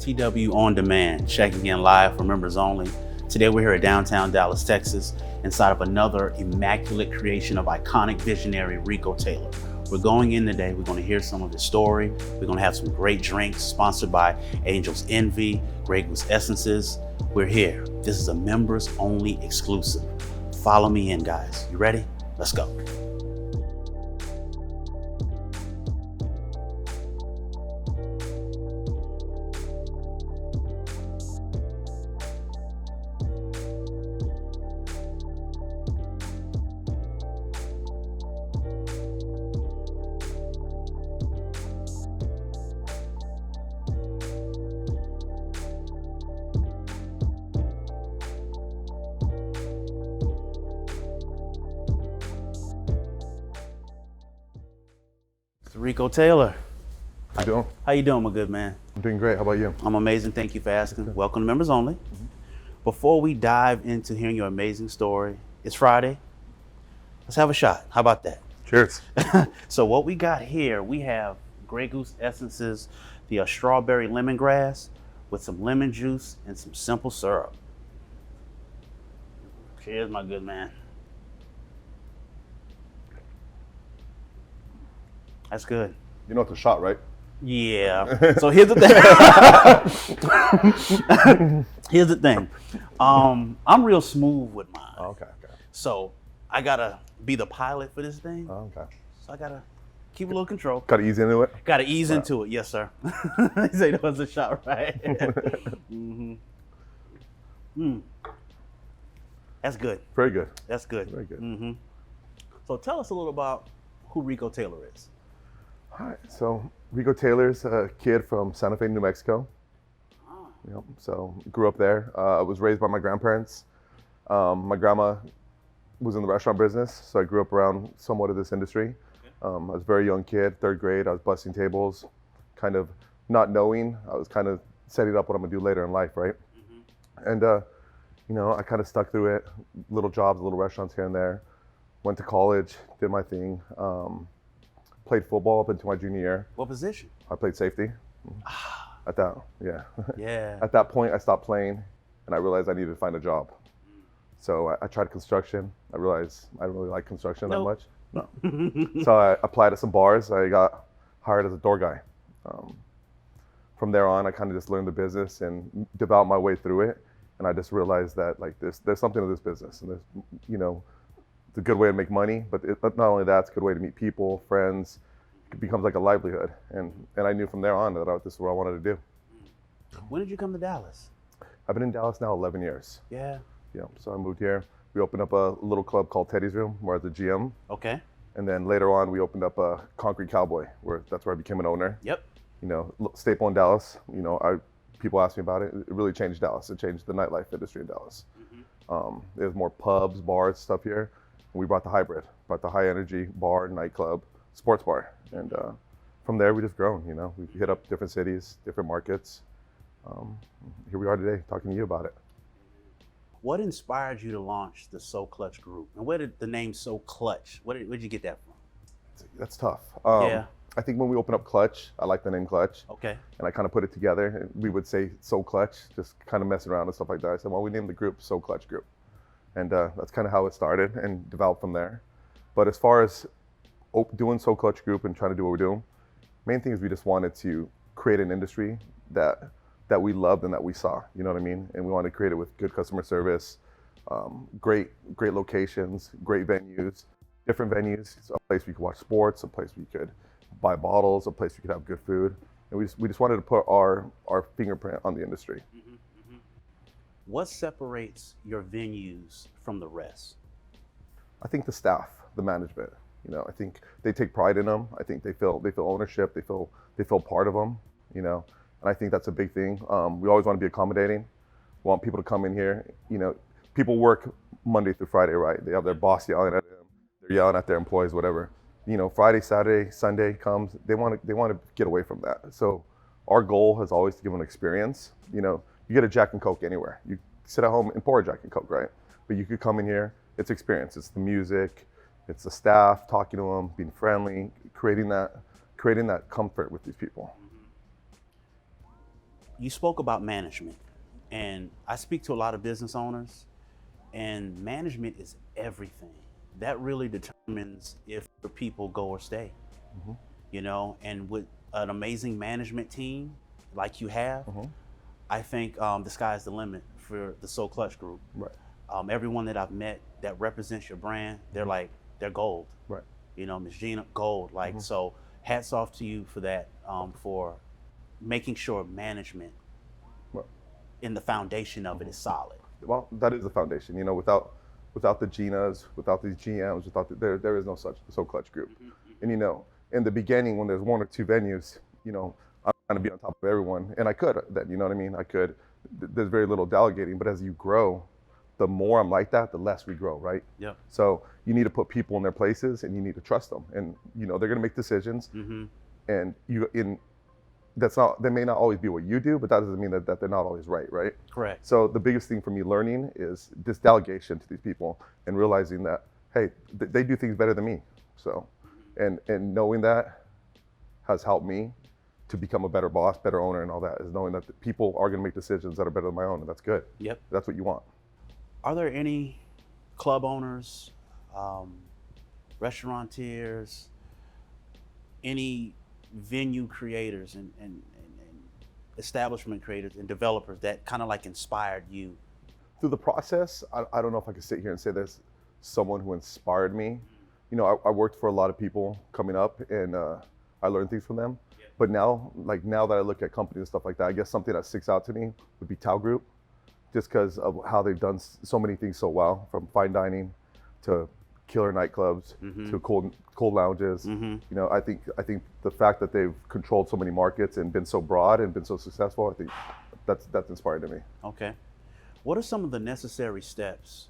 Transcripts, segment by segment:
TW On Demand, checking in live for members only. Today we're here at downtown Dallas, Texas, inside of another immaculate creation of iconic visionary Rico Taylor. We're going in today, we're going to hear some of his story. We're going to have some great drinks sponsored by Angel's Envy, Grey Goose Essences. We're here. This is a members only exclusive. Follow me in, guys. You ready? Let's go. Rico Taylor. How you doing? How you doing, my good man? I'm doing great. How about you? I'm amazing. Thank you for asking. Welcome to Members Only. Before we dive into hearing your amazing story, it's Friday. Let's have a shot. How about that? Cheers. So what we got here, we have Grey Goose Essences, the strawberry lemongrass with some lemon juice and some simple syrup. Cheers, my good man. That's good. You know it's a shot, right? Yeah. So here's the thing. Here's the thing. I'm real smooth with mine. Oh, okay. So I gotta be the pilot for this thing. Oh, okay. So I gotta keep a little control. Gotta ease into it? Gotta ease into it. Yes, sir. He said it was a shot, right? That's good. Very good. That's good. Very good. So tell us a little about who Rico Taylor is. All right. So Rico Taylor's a kid from Santa Fe, New Mexico. Yep. So grew up there. I was raised by my grandparents. My grandma was in the restaurant business, so I grew up around somewhat of this industry. I was a very young kid, third grade. I was busting tables, kind of not knowing. I was kind of setting up what I'm gonna do later in life, right? And you know, I kind of stuck through it. Little jobs, little restaurants here and there. Went to college, did my thing. Played football up into my junior year. What position? I played safety. At that, yeah. Yeah. At that point, I stopped playing, and I realized I needed to find a job. So I tried construction. I realized I didn't really like construction that much. No. So I applied at some bars. I got hired as a door guy. From there on, I kind of just learned the business and developed my way through it. And I just realized that like there's something to this business, and there's, you know, it's a good way to make money, but not only that, it's a good way to meet people, friends. It becomes like a livelihood. And I knew from there on that this is what I wanted to do. When did you come to Dallas? I've been in Dallas now 11 years. Yeah. Yeah, so I moved here. We opened up a little club called Teddy's Room, where I was the GM. Okay. And then later on, we opened up a Concrete Cowboy, that's where I became an owner. Yep. You know, staple in Dallas. You know, people ask me about it. It really changed Dallas. It changed the nightlife industry in Dallas. There's more pubs, bars, stuff here. We brought the hybrid, brought the high energy bar, nightclub, sports bar. And from there, we just grown, you know. We hit up different cities, different markets. Here we are today talking to you about it. What inspired you to launch the So Clutch group? And where did the name So Clutch, where'd you get that from? That's tough. Yeah. I think when we opened up Clutch, I like the name Clutch. Okay. And I kind of put it together. And we would say So Clutch, just kind of messing around and stuff like that. I said, well, we named the group So Clutch Group. And that's kind of how it started and developed from there. But as far as doing So Clutch Group and trying to do what we're doing, main thing is we just wanted to create an industry that we loved and that we saw, you know what I mean? And we wanted to create it with good customer service, great locations, great venues, different venues. It's a place we could watch sports, a place we could buy bottles, a place we could have good food. And we just wanted to put our fingerprint on the industry. What separates your venues from the rest? I think the staff, the management. You know, I think they take pride in them. I think they feel ownership. They feel part of them. You know, and I think that's a big thing. We always want to be accommodating. We want people to come in here. You know, people work Monday through Friday, right? They have their boss yelling at them. They're yelling at their employees, whatever. You know, Friday, Saturday, Sunday comes. They want to get away from that. So our goal has always to give them an experience. You know, you get a Jack and Coke anywhere. You sit at home and pour a Jack and Coke, right? But you could come in here. It's experience. It's the music. It's the staff, talking to them, being friendly, creating that comfort with these people. You spoke about management, and I speak to a lot of business owners, and management is everything. That really determines if the people go or stay, Hmm. and with an amazing management team like you have, Hmm. I think the sky's the limit for the Soul Clutch Group. Right. Everyone that I've met that represents your brand, they're Hmm. like, they're gold. Right. Miss Gina, gold. Like, Hmm. so hats off to you for that, for making sure management Right. in the foundation of it Hmm. is solid. Well, that is the foundation. Without the Ginas, without these GMs, there is no such Soul Clutch Group. And in the beginning, when there's one or two venues, I'm trying to be on top of everyone, and I could then. You know what I mean? I could. There's very little delegating, but as you grow, the more I'm like that, the less we grow, right? Yep. So you need to put people in their places, and you need to trust them, and they're going to make decisions, Mm-hmm. and they may not always be what you do, but that doesn't mean that they're not always right? Correct. So the biggest thing for me learning is this delegation to these people and realizing that, hey, they do things better than me. So, and knowing that has helped me to become a better boss, better owner, and all that, is knowing that the people are going to make decisions that are better than my own, and that's good. Yep. That's what you want. Are there any club owners, restaurateurs, any venue creators and establishment creators and developers that kind of like inspired you? Through the process, I don't know if I could sit here and say there's someone who inspired me. I worked for a lot of people coming up, and I learned things from them. Yeah. But now that I look at companies and stuff like that, I guess something that sticks out to me would be Tao Group, just because of how they've done so many things so well, from fine dining to killer nightclubs to cold lounges. I think the fact that they've controlled so many markets and been so broad and been so successful, I think that's inspiring to me. Okay. What are some of the necessary steps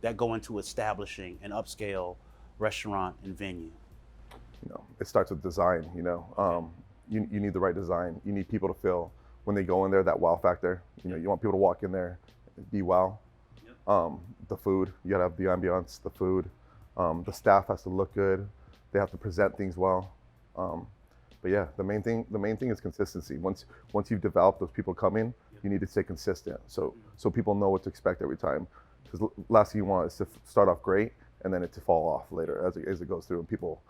that go into establishing an upscale restaurant and venue? It starts with design. You need the right design. You need people to feel when they go in there, that wow factor. You want people to walk in there, be wow. The food, you gotta have the ambiance, the food. The staff has to look good. They have to present things well. But yeah, the main thing is consistency. Once you've developed those people coming, you need to stay consistent. So people know what to expect every time. Because last thing you want is to start off great and then it to fall off later as it goes through, and people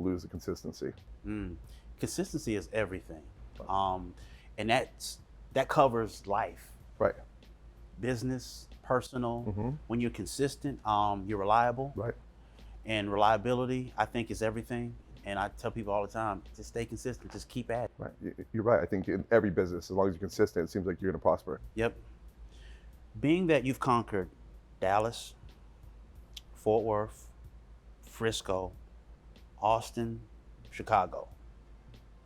lose the consistency. Consistency is everything, and that covers life, Right. business, personal. When you're consistent, you're reliable, Right. and reliability, I think, is everything. And I tell people all the time, just stay consistent, just keep at it. Right. You're right. I think in every business, as long as you're consistent, it seems like you're going to prosper. Yep. Being that you've conquered Dallas, Fort Worth, Frisco, Austin, Chicago,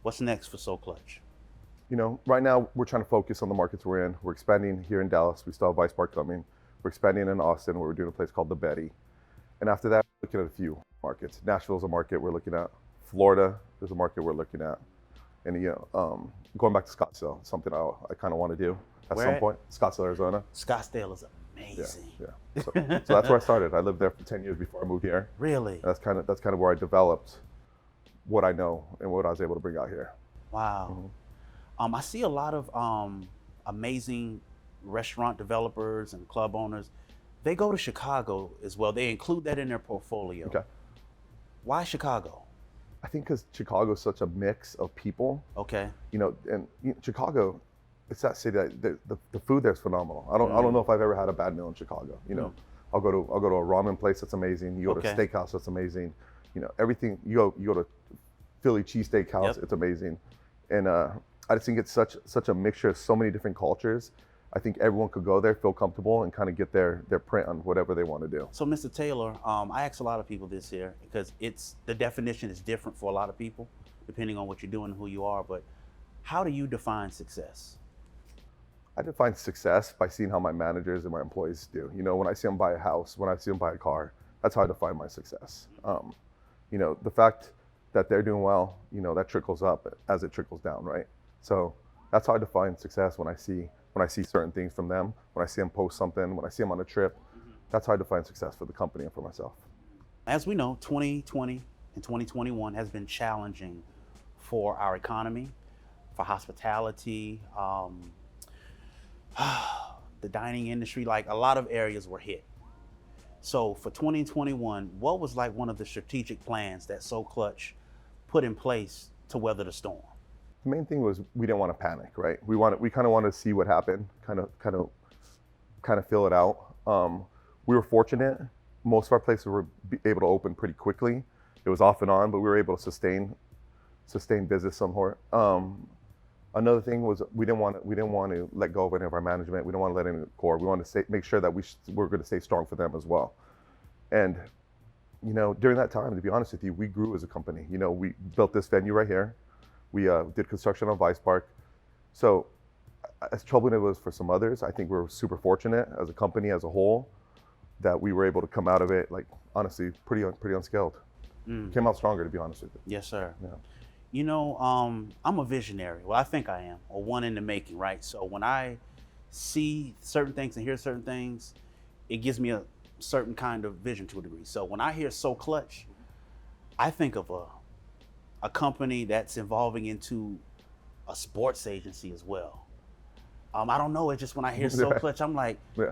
what's next for Soul Clutch? Right now we're trying to focus on the markets we're in. We're expanding here in Dallas. We still have Vice Park coming. We're expanding in Austin, where we're doing a place called the Betty. And after that, we're looking at a few markets. Nashville's a market we're looking at. Florida is a market we're looking at. And going back to Scottsdale, something I kind of want to do at Where some at? point. Scottsdale, Arizona. Scottsdale is amazing. Yeah. So that's where I started. I lived there for 10 years before I moved here. Really? And that's kind of where I developed what I know and what I was able to bring out here. Wow. I see a lot of amazing restaurant developers and club owners. They go to Chicago as well. They include that in their portfolio. Okay. Why Chicago? I think because Chicago is such a mix of people. Okay. And Chicago, it's that city that the food there is phenomenal. I don't know if I've ever had a bad meal in Chicago. I'll go to a ramen place that's amazing. You go to a steakhouse that's amazing. Everything. You go to Philly cheesesteak house. Yep. It's amazing. And I just think it's such a mixture of so many different cultures. I think everyone could go there, feel comfortable, and kind of get their print on whatever they want to do. So, Mr. Taylor, I ask a lot of people this here because the definition is different for a lot of people, depending on what you're doing and who you are. But how do you define success? I define success by seeing how my managers and my employees do. When I see them buy a house, when I see them buy a car, that's how I define my success. The fact that they're doing well, that trickles up as it trickles down, right? So that's how I define success when I see certain things from them, when I see them post something, when I see them on a trip. That's how I define success for the company and for myself. As we know, 2020 and 2021 has been challenging for our economy, for hospitality, the dining industry, like a lot of areas were hit. So for 2021, what was like one of the strategic plans that So Clutch put in place to weather the storm? The main thing was we didn't want to panic, right? We kind of wanted to see what happened, kind of feel it out. We were fortunate; most of our places were able to open pretty quickly. It was off and on, but we were able to sustain business somewhat. Another thing was we didn't want to let go of any of our management. We don't want to let any of the core. We wanted to make sure that we're going to stay strong for them as well. And during that time, to be honest with you, we grew as a company. We built this venue right here. We did construction on Vice Park. So as troubling as it was for some others, I think we're super fortunate as a company as a whole that we were able to come out of it, like, honestly, pretty unscathed. Came out stronger, to be honest with you. Yes, sir. Yeah. I'm a visionary. Well, I think I am, or one in the making, right? So when I see certain things and hear certain things, it gives me a certain kind of vision to a degree. So when I hear So Clutch, I think of a company that's evolving into a sports agency as well. I don't know. It's just when I hear So Clutch, I'm like, Yeah.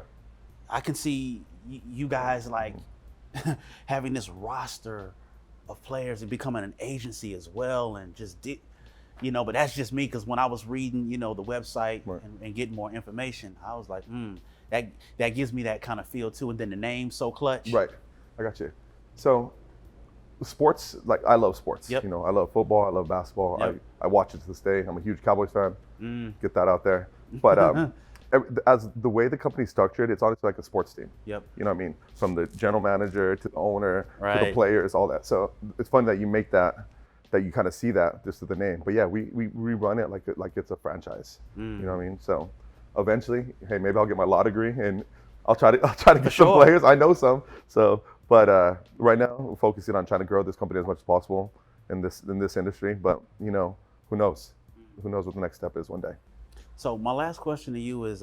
I can see you guys like having this roster of players and becoming an agency as well, and just but that's just me, because when I was reading the website Right. and getting more information, I was like, that gives me that kind of feel too. And then the name So Clutch. Right. I got you. So sports, like, I love sports. Yep. I love football. I love basketball. Yep. I watch it to this day. I'm a huge Cowboys fan. Get that out there. But as the way the company's structured, it's honestly like a sports team. Yep. You know what I mean? From the general manager to the owner to the Right. players, all that. So it's fun that you make that you kind of see that just to the name. But yeah, we run it like it's a franchise. You know what I mean? So eventually, hey, maybe I'll get my law degree and I'll try to get some players. I know some. So, but right now we're focusing on trying to grow this company as much as possible in this industry. But who knows? Who knows what the next step is one day? So my last question to you is,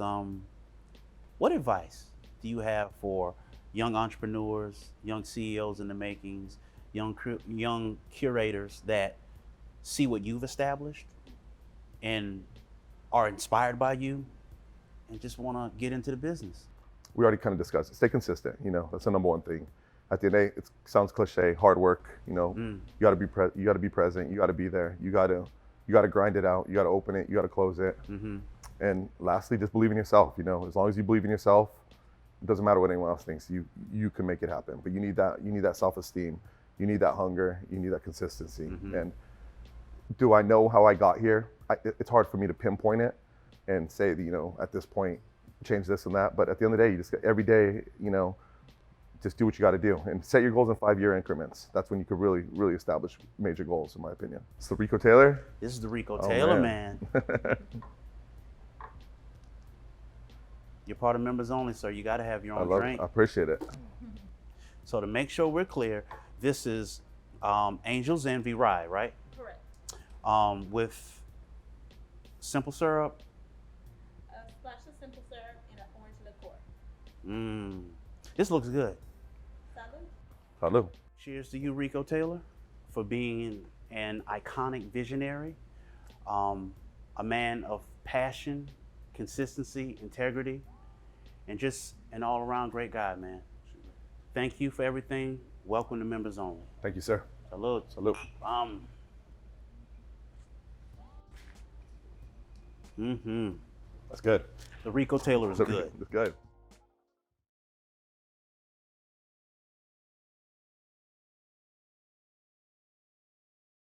what advice do you have for young entrepreneurs, young CEOs in the makings, young curators that see what you've established and are inspired by you and just want to get into the business? We already kind of discussed it. Stay consistent. That's the number one thing. At the end of the day, it sounds cliche. Hard work. You got to be you got to be present. You got to be there. You got to grind it out. You got to open it. You got to close it. And lastly, just believe in yourself. As long as you believe in yourself, it doesn't matter what anyone else thinks. You can make it happen. But you need that self-esteem. You need that hunger. You need that consistency. And do I know how I got here? It's hard for me to pinpoint it and say that, at this point, change this and that. But at the end of the day, you just every day, just do what you got to do and set your goals in 5-year increments. That's when you could really, really establish major goals, in my opinion. It's the Rico Taylor. This is the Rico Taylor, man. You're part of members only, sir. You got to have your own drink. I appreciate it. So to make sure we're clear, this is Angel's Envy Rye, right? Correct. With simple syrup. A splash of simple syrup and an orange liqueur. This looks good. Salud. Salud. Cheers to you, Rico Taylor, for being an iconic visionary, a man of passion, consistency, integrity, and just an all-around great guy, man. Thank you for everything. Welcome to Members Only. Thank you, sir. Salud. Salud. Mm-hmm. That's good. The Rico Taylor is good. It's good.